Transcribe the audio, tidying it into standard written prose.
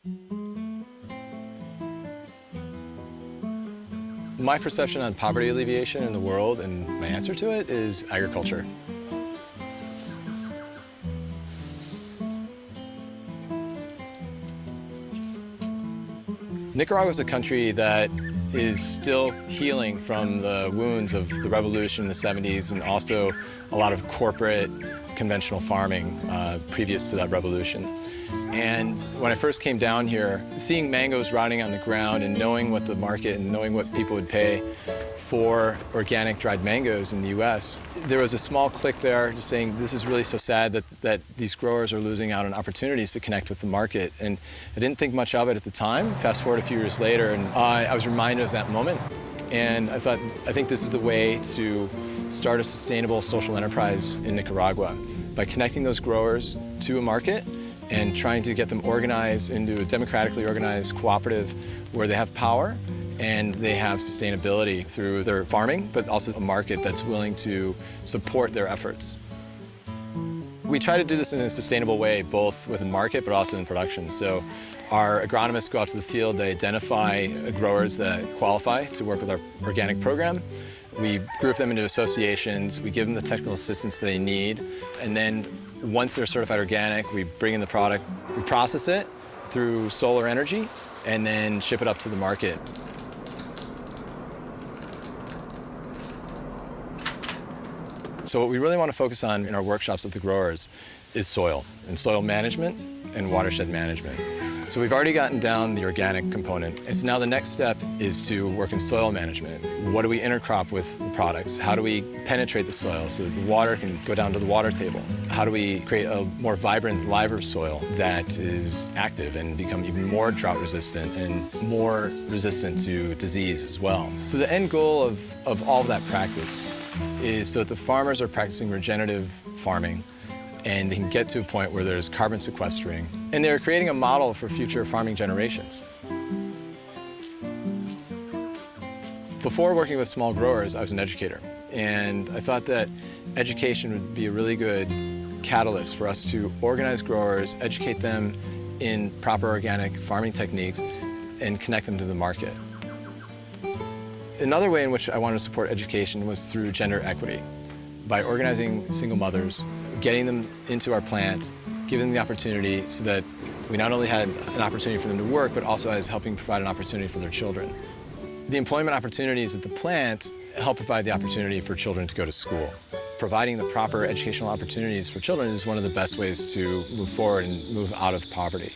My perception on poverty alleviation in the world and my answer to it is agriculture. Nicaragua is a country that is still healing from the wounds of the revolution in the 70s and also a lot of corporate conventional farming previous to that revolution. And when I first came down here, seeing mangoes rotting on the ground and knowing what the market and knowing what people would pay for organic dried mangoes in the US, there was a small click there just saying this is really so sad that these growers are losing out on opportunities to connect with the market. And I didn't think much of it at the time. Fast forward a few years later and I was reminded of that moment. And I think this is the way to start a sustainable social enterprise in Nicaragua by connecting those growers to a market and trying to get them organized into a democratically organized cooperative where they have power and they have sustainability through their farming, but also a market that's willing to support their efforts. We try to do this in a sustainable way, both with the market, but also in production. So our agronomists go out to the field, they identify growers that qualify to work with our organic program. We group them into associations, we give them the technical assistance they need, and then once they're certified organic, we bring in the product, we process it through solar energy, and then ship it up to the market. So what we really want to focus on in our workshops with the growers is soil, and soil management and watershed management. So we've already gotten down the organic component, and so now the next step is to work in soil management. What do we intercrop with the products? How do we penetrate the soil so that the water can go down to the water table? How do we create a more vibrant, liver soil that is active and become even more drought resistant and more resistant to disease as well? So the end goal of all of that practice is so that the farmers are practicing regenerative farming and they can get to a point where there's carbon sequestering, and they're creating a model for future farming generations. Before working with small growers, I was an educator, and I thought that education would be a really good catalyst for us to organize growers, educate them in proper organic farming techniques, and connect them to the market. Another way in which I wanted to support education was through gender equity, by organizing single mothers, getting them into our plant, giving them the opportunity so that we not only had an opportunity for them to work, but also as helping provide an opportunity for their children. The employment opportunities at the plant help provide the opportunity for children to go to school. Providing the proper educational opportunities for children is one of the best ways to move forward and move out of poverty.